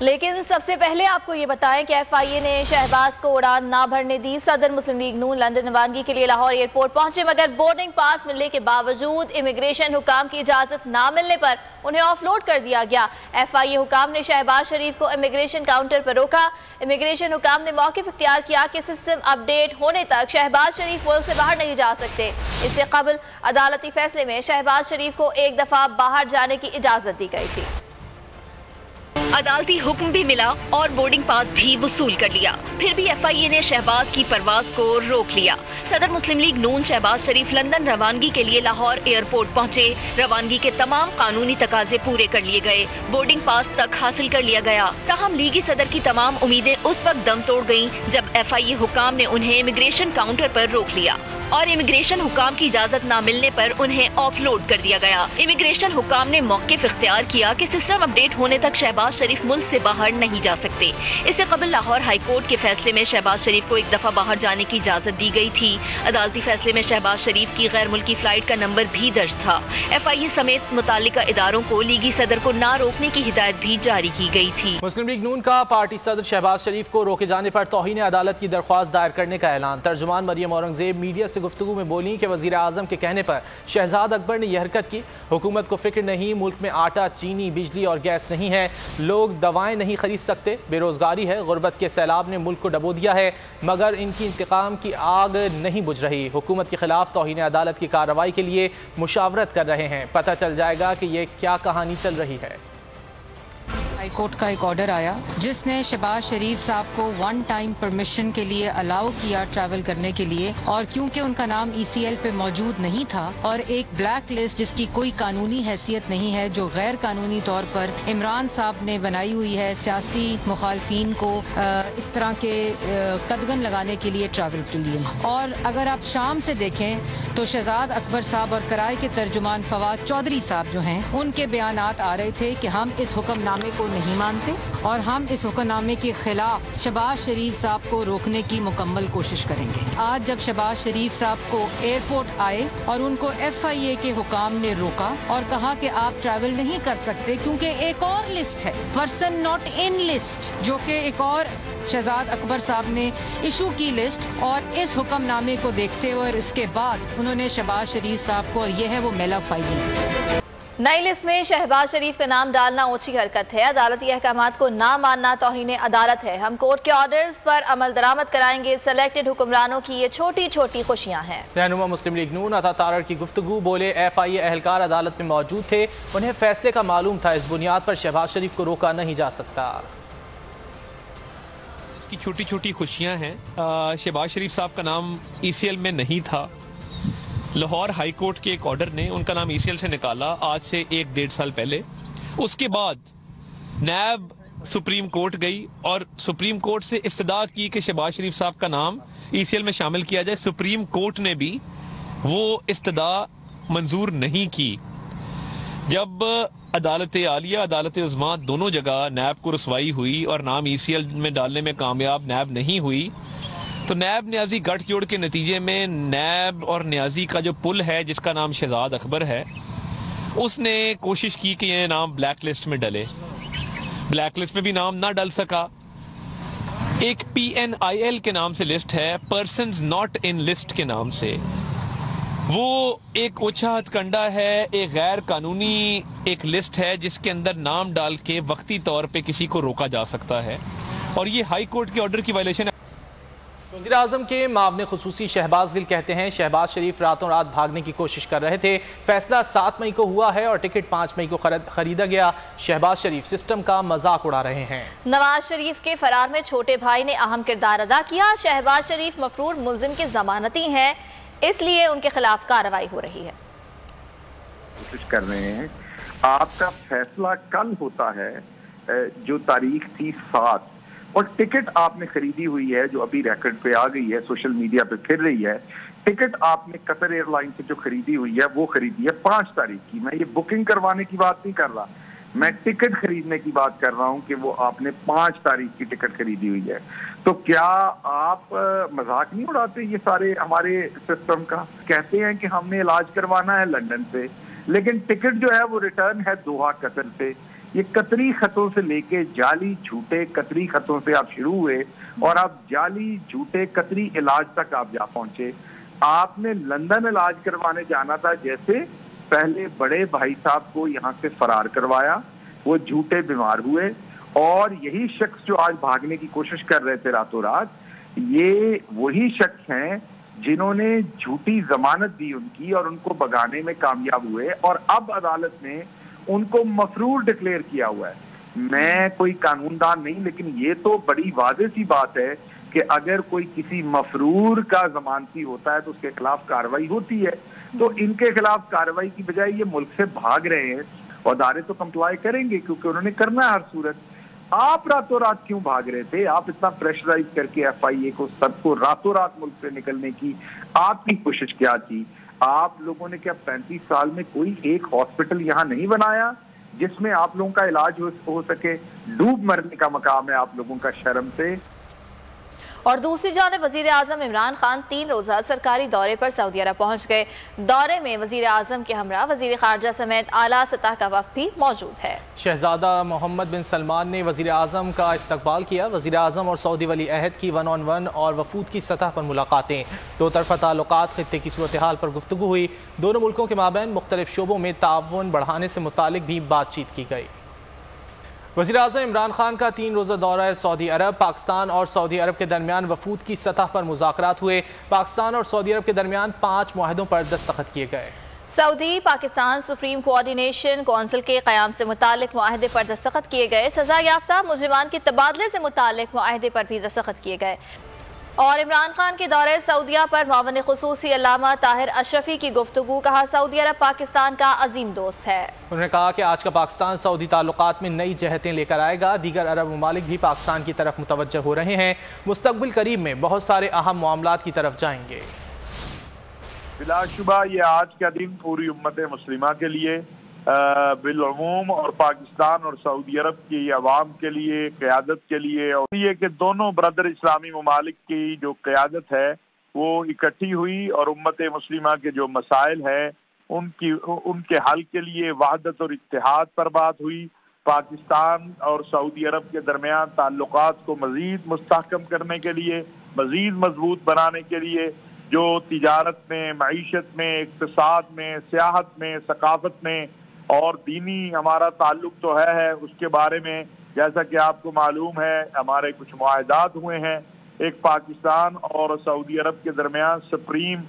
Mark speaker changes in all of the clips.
Speaker 1: لیکن سب سے پہلے آپ کو یہ بتائیں کہ ایف آئی اے نے شہباز کو اڑان نہ بھرنے دی۔ صدر مسلم لیگ نون لندن روانگی کے لیے لاہور ایئرپورٹ پہنچے، مگر بورڈنگ پاس ملنے کے باوجود امیگریشن حکام کی اجازت نہ ملنے پر انہیں آف لوڈ کر دیا گیا۔ ایف آئی اے حکام نے شہباز شریف کو امیگریشن کاؤنٹر پر روکا۔ امیگریشن حکام نے موقف اختیار کیا کہ سسٹم اپ ڈیٹ ہونے تک شہباز شریف ملک سے باہر نہیں جا سکتے۔ اس سے قبل عدالتی فیصلے میں شہباز شریف کو ایک دفعہ باہر جانے کی اجازت دی گئی تھی۔
Speaker 2: عدالتی حکم بھی ملا اور بورڈنگ پاس بھی وصول کر لیا، پھر بھی ایف آئی اے نے شہباز کی پرواز کو روک لیا۔ صدر مسلم لیگ نون شہباز شریف لندن روانگی کے لیے لاہور ایئرپورٹ پہنچے۔ روانگی کے تمام قانونی تقاضے پورے کر لیے گئے، بورڈنگ پاس تک حاصل کر لیا گیا۔ تاہم لیگی صدر کی تمام امیدیں اس وقت دم توڑ گئیں جب ایف آئی اے حکام نے انہیں امیگریشن کاؤنٹر پر روک لیا اور امیگریشن حکام کی اجازت نہ ملنے پر انہیں آف لوڈ کر دیا گیا۔ امیگریشن حکام نے موقف اختیار کیا کہ سسٹم اپ ڈیٹ ہونے تک شہباز شریف ملک سے باہر نہیں جا سکتے۔ اس سے قبل لاہور ہائی کورٹ کے فیصلے میں شہباز شریف کو ایک دفعہ باہر جانے کی اجازت دی گئی تھی۔ عدالتی فیصلے میں شہباز شریف کی غیر ملکی فلائٹ کا نمبر بھی درج تھا۔ ایف آئی اے سمیت متعلقہ اداروں کو لیگی صدر کو نہ روکنے کی ہدایت بھی جاری کی گئی تھی۔
Speaker 3: مسلم لیگ نون کا پارٹی صدر شہباز شریف کو روکے جانے پر توہین عدالت کی درخواست دائر کرنے کا اعلان۔ ترجمان مریم اورنگزیب میڈیا سے گفتگو میں بولی کہ وزیر اعظم کے کہنے پر شہزاد اکبر نے یہ حرکت کی۔ حکومت کو فکر نہیں، ملک میں آٹا، چینی، بجلی اور گیس نہیں ہے، لوگ دوائیں نہیں خرید سکتے، بے روزگاری ہے، غربت کے سیلاب نے ملک کو ڈبو دیا ہے، مگر ان کی انتقام کی آگ نہیں بجھ رہی۔ حکومت کے خلاف توہین عدالت کی کارروائی کے لیے مشاورت کر رہے ہیں، پتہ چل جائے گا کہ یہ کیا کہانی چل رہی ہے۔
Speaker 4: ہائی کورٹ کا ایک آرڈر آیا جس نے شہباز شریف صاحب کو ون ٹائم پرمیشن کے لیے الاؤ کیا ٹریول کرنے کے لیے، اور کیونکہ ان کا نام ای سی ایل پہ موجود نہیں تھا اور ایک بلیک لسٹ جس کی کوئی قانونی حیثیت نہیں ہے، جو غیر قانونی طور پر عمران صاحب نے بنائی ہوئی ہے سیاسی مخالفین کو اس طرح کے قدغن لگانے کے لیے ٹریول کے لیے۔ اور اگر آپ شام سے دیکھیں تو شہزاد اکبر صاحب اور کرائے کے ترجمان فواد چودھری صاحب جو ہیں، ان کے بیانات آ رہے تھے کہ ہم اس حکم نامے کو نہیں مانتے اور ہم اس حکم نامے کے خلاف شہباز شریف صاحب کو روکنے کی مکمل کوشش کریں گے۔ آج جب شہباز شریف صاحب کو ایئرپورٹ آئے اور ان کو ایف آئی اے کے حکام نے روکا اور کہا کہ آپ ٹریول نہیں کر سکتے کیونکہ ایک اور لسٹ ہے، پرسن ناٹ ان لسٹ، جو کہ ایک اور شہزاد اکبر صاحب نے ایشو کی لسٹ، اور اس حکم نامے کو دیکھتے ہوئے اور اس کے بعد انہوں نے شہباز شریف صاحب کو، اور یہ ہے وہ میلا فائٹنگ۔
Speaker 1: نئی لسٹ میں شہباز شریف کا نام ڈالنا اونچی حرکت ہے، عدالتی احکامات کو نہ ماننا توہین عدالت ہے، ہم کورٹ کے آرڈرز پر عمل درآمد کرائیں گے، سلیکٹڈ حکمرانوں کی یہ چھوٹی چھوٹی خوشیاں ہیں۔
Speaker 3: رہنما مسلم لیگ نون عطا تارڑ کی گفتگو، بولے ایف آئی اے اہلکار عدالت میں موجود تھے، انہیں فیصلے کا معلوم تھا، اس بنیاد پر شہباز شریف کو روکا نہیں جا سکتا۔
Speaker 5: اس کی چھوٹی چھوٹی خوشیاں ہیں، شہباز شریف صاحب کا نام ای سی ایل میں نہیں تھا، لاہور ہائی کورٹ کے ایک آرڈر نے ان کا نام ای سی ایل سے نکالا آج سے 1-1.5 سال پہلے۔ اس کے بعد نیب سپریم کورٹ گئی اور سپریم کورٹ سے استدعا کی کہ شہباز شریف صاحب کا نام ای سی ایل میں شامل کیا جائے۔ سپریم کورٹ نے بھی وہ استدعا منظور نہیں کی۔ جب عدالت عالیہ، عدالت عظمیٰ دونوں جگہ نیب کو رسوائی ہوئی اور نام ای سی ایل میں ڈالنے میں کامیاب نیب نہیں ہوئی، تو نیب نیازی گٹھ جوڑ کے نتیجے میں نیب اور نیازی کا جو پل ہے جس کا نام شہزاد اکبر ہے، اس نے کوشش کی کہ یہ نام بلیک لسٹ میں ڈلے۔ بلیک لسٹ میں بھی نام نہ ڈل سکا۔ ایک پی این آئی ایل کے نام سے لسٹ ہے، پرسنز ناٹ ان لسٹ کے نام سے، وہ ایک اوچھا ہتھ کنڈا ہے، ایک غیر قانونی ایک لسٹ ہے جس کے اندر نام ڈال کے وقتی طور پہ کسی کو روکا جا سکتا ہے، اور یہ ہائی کورٹ کے آرڈر کی وائلیشن ہے۔
Speaker 3: وزیر اعظم کے معاون خصوصی شہباز گل کہتے ہیں شہباز شریف راتوں رات بھاگنے کی کوشش کر رہے تھے، فیصلہ 7 مئی کو ہوا ہے اور ٹکٹ 5 مئی کو خریدا گیا، شہباز شریف سسٹم کا مذاق اڑا رہے ہیں۔
Speaker 1: نواز شریف کے فرار میں چھوٹے بھائی نے اہم کردار ادا کیا، شہباز شریف مفرور ملزم کے ضمانتی ہیں، اس لیے ان کے خلاف کارروائی ہو رہی ہے۔
Speaker 6: کوشش کر رہے ہیں، آپ کا فیصلہ کل ہوتا ہے جو تاریخ تھی 7، اور ٹکٹ آپ نے خریدی ہوئی ہے جو ابھی ریکارڈ پہ آ گئی ہے، سوشل میڈیا پہ پھر رہی ہے، ٹکٹ آپ نے قطر ایئر لائن سے جو خریدی ہوئی ہے وہ خریدی ہے 5 تاریخ کی۔ میں یہ بکنگ کروانے کی بات نہیں کر رہا، میں ٹکٹ خریدنے کی بات کر رہا ہوں کہ وہ آپ نے 5 تاریخ کی ٹکٹ خریدی ہوئی ہے۔ تو کیا آپ مذاق نہیں اڑاتے یہ سارے ہمارے سسٹم کا؟ کہتے ہیں کہ ہم نے علاج کروانا ہے لندن سے، لیکن ٹکٹ جو ہے وہ ریٹرن ہے دوحہ قطر سے۔ یہ قطری خطوں سے لے کے جعلی جھوٹے قطری خطوں سے آپ شروع ہوئے اور آپ جعلی جھوٹے قطری علاج تک آپ جا پہنچے. آپ نے لندن علاج کروانے جانا تھا، جیسے پہلے بڑے بھائی صاحب کو یہاں سے فرار کروایا، وہ جھوٹے بیمار ہوئے، اور یہی شخص جو آج بھاگنے کی کوشش کر رہے تھے راتوں رات، یہ وہی شخص ہیں جنہوں نے جھوٹی ضمانت دی ان کی اور ان کو بگانے میں کامیاب ہوئے، اور اب عدالت نے ان کو مفرور ڈکلیئر کیا ہوا ہے. میں کوئی قانون دان نہیں، لیکن یہ تو بڑی واضح سی بات ہے کہ اگر کوئی کسی مفرور کا ضمانتی ہوتا ہے تو اس کے خلاف کارروائی ہوتی ہے. تو ان کے خلاف کارروائی کی بجائے یہ ملک سے بھاگ رہے ہیں، اور ادارے تو کمپلائی کریں گے کیونکہ انہوں نے کرنا ہے ہر صورت. آپ راتوں رات کیوں بھاگ رہے تھے؟ آپ اتنا پریشرائز کر کے ایف آئی اے کو سب کو راتوں رات ملک سے نکلنے کی آپ کی کوشش کیا تھی؟ آپ لوگوں نے کیا 35 سال میں کوئی ایک ہاسپٹل یہاں نہیں بنایا جس میں آپ لوگوں کا علاج ہو سکے؟ ڈوب مرنے کا مقام ہے آپ لوگوں کا شرم سے.
Speaker 1: اور دوسری جانب وزیر اعظم عمران خان 3 روزہ سرکاری دورے پر سعودی عرب پہنچ گئے. دورے میں وزیر اعظم کے ہمراہ وزیر خارجہ سمیت اعلیٰ سطح کا وفد بھی موجود ہے.
Speaker 3: شہزادہ محمد بن سلمان نے وزیر اعظم کا استقبال کیا. وزیر اعظم اور سعودی ولی عہد کی 1 on 1 اور وفود کی سطح پر ملاقاتیں. 2 طرفہ تعلقات، خطے کی صورتحال پر گفتگو ہوئی. دونوں ملکوں کے مابین مختلف شعبوں میں تعاون بڑھانے سے متعلق بھی بات چیت کی گئی. وزیر اعظم عمران خان کا 3 روزہ دورہ سعودی عرب. پاکستان اور سعودی عرب کے درمیان وفود کی سطح پر مذاکرات ہوئے. پاکستان اور سعودی عرب کے درمیان 5 معاہدوں پر دستخط کیے گئے.
Speaker 1: سعودی پاکستان سپریم کوآرڈینیشن کونسل کے قیام سے متعلق معاہدے پر دستخط کیے گئے. سزا یافتہ مجرمان کے تبادلے سے متعلق معاہدے پر بھی دستخط کیے گئے. اور عمران خان کے دورے سعودیہ پر معاون خصوصی علامہ طاہر اشرفی کی گفتگو. کہا سعودی عرب پاکستان کا عظیم دوست ہے. انہوں نے کہا کہ آج کا پاکستان سعودی تعلقات میں نئی جہتیں لے کر آئے گا. دیگر عرب ممالک بھی پاکستان کی طرف متوجہ ہو رہے ہیں. مستقبل قریب میں بہت سارے اہم معاملات کی طرف جائیں گے.
Speaker 7: بلا شبہ یہ آج کا دن پوری امت مسلمہ کے لیے بالعموم اور پاکستان اور سعودی عرب کی عوام کے لیے، قیادت کے لیے، اور یہ کہ دونوں برادر اسلامی ممالک کی جو قیادت ہے وہ اکٹھی ہوئی اور امت مسلمہ کے جو مسائل ہیں ان کے حل کے لیے وحدت اور اتحاد پر بات ہوئی. پاکستان اور سعودی عرب کے درمیان تعلقات کو مزید مستحکم کرنے کے لیے، مزید مضبوط بنانے کے لیے، جو تجارت میں، معیشت میں، اقتصاد میں، سیاحت میں، ثقافت میں اور دینی ہمارا تعلق تو ہے اس کے بارے میں جیسا کہ آپ کو معلوم ہے ہمارے کچھ معاہدات ہوئے ہیں. ایک پاکستان اور سعودی عرب کے درمیان سپریم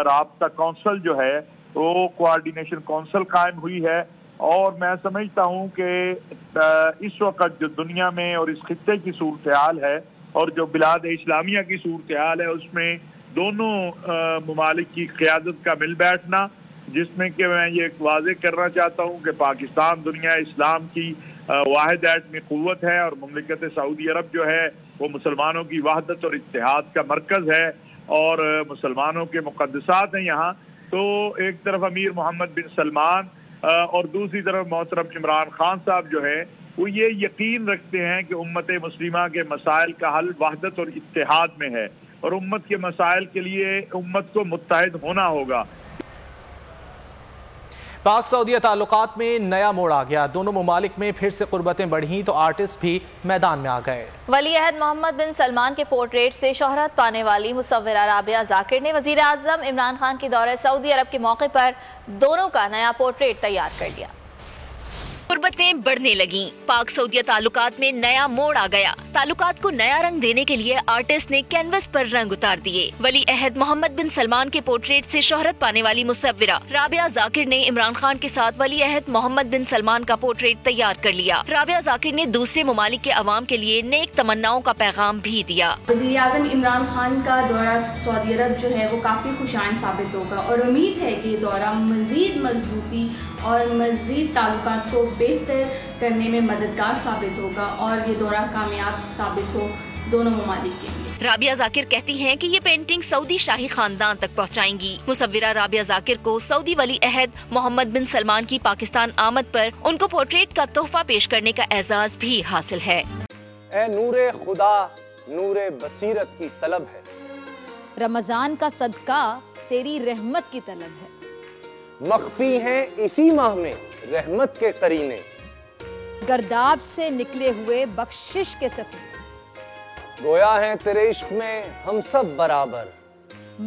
Speaker 7: رابطہ کونسل جو ہے وہ کوآرڈینیشن کونسل قائم ہوئی ہے، اور میں سمجھتا ہوں کہ اس وقت جو دنیا میں اور اس خطے کی صورتحال ہے اور جو بلاد اسلامیہ کی صورتحال ہے اس میں دونوں ممالک کی قیادت کا مل بیٹھنا، جس میں کہ میں یہ واضح کرنا چاہتا ہوں کہ پاکستان دنیا اسلام کی واحد ایٹمی قوت ہے اور مملکت سعودی عرب جو ہے وہ مسلمانوں کی وحدت اور اتحاد کا مرکز ہے اور مسلمانوں کے مقدسات ہیں یہاں. تو ایک طرف امیر محمد بن سلمان اور دوسری طرف محترم عمران خان صاحب جو ہے وہ یہ یقین رکھتے ہیں کہ امت مسلمہ کے مسائل کا حل وحدت اور اتحاد میں ہے اور امت کے مسائل کے لیے امت کو متحد ہونا ہوگا.
Speaker 3: پاک سعودیہ تعلقات میں نیا موڑ آ گیا. دونوں ممالک میں پھر سے قربتیں بڑھیں تو آرٹسٹ بھی میدان میں آ گئے.
Speaker 1: ولی عہد محمد بن سلمان کے پورٹریٹ سے شہرت پانے والی مصورہ رابعہ ذاکر نے وزیر اعظم عمران خان کے دورے سعودی عرب کے موقع پر دونوں کا نیا پورٹریٹ تیار کر لیا.
Speaker 2: قربتیں بڑھنے لگیں. پاک سعودیہ تعلقات میں نیا موڑ آ گیا. تعلقات کو نیا رنگ دینے کے لیے آرٹسٹ نے کینوس پر رنگ اتار دیے. ولی عہد محمد بن سلمان کے پورٹریٹ سے شہرت پانے والی مصورہ رابعہ ذاکر نے عمران خان کے ساتھ ولی عہد محمد بن سلمان کا پورٹریٹ تیار کر لیا. رابعہ ذاکر نے دوسرے ممالک کے عوام کے لیے نیک تمناؤں کا پیغام بھی دیا.
Speaker 8: وزیر اعظم عمران خان کا دورہ سعودی عرب جو ہے وہ کافی خوشائن ثابت ہوگا اور امید ہے کہ یہ دورہ مزید مضبوطی اور مزید تعلقات کو بہتر کرنے میں مددگار ثابت ہوگا اور یہ دورہ کامیاب ثابت ہو دونوں ممالک کے لیے.
Speaker 2: رابعہ ذاکر کہتی ہیں کہ یہ پینٹنگ سعودی شاہی خاندان تک پہنچائیں گی. مصورہ رابعہ ذاکر کو سعودی ولی عہد محمد بن سلمان کی پاکستان آمد پر ان کو پورٹریٹ کا تحفہ پیش کرنے کا اعزاز بھی حاصل ہے.
Speaker 9: اے نور خدا نور بصیرت کی طلب ہے،
Speaker 10: رمضان کا صدقہ تیری رحمت کی طلب ہے.
Speaker 9: مخفی ہیں اسی ماہ میں رحمت کے قرینے،
Speaker 10: گرداب سے نکلے ہوئے بخشش کے سفیر،
Speaker 9: گویا ہیں تیرے عشق میں ہم سب برابر،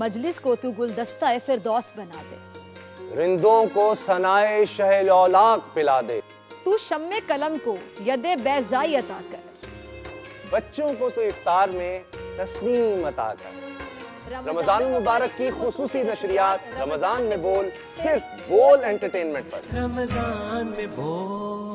Speaker 10: مجلس کو تو گلدستہ فردوس بنا دے،
Speaker 9: رندوں کو ثنائے شہ لولاک پلا دے،
Speaker 10: تو شم قلم کو ید بیضائی عطا کر،
Speaker 9: بچوں کو تو افطار میں تسنیم عطا کر۔ رمضان مبارک کی خصوصی نشریات رمضان میں بول، صرف بول انٹرٹینمنٹ پر۔
Speaker 11: رمضان میں بول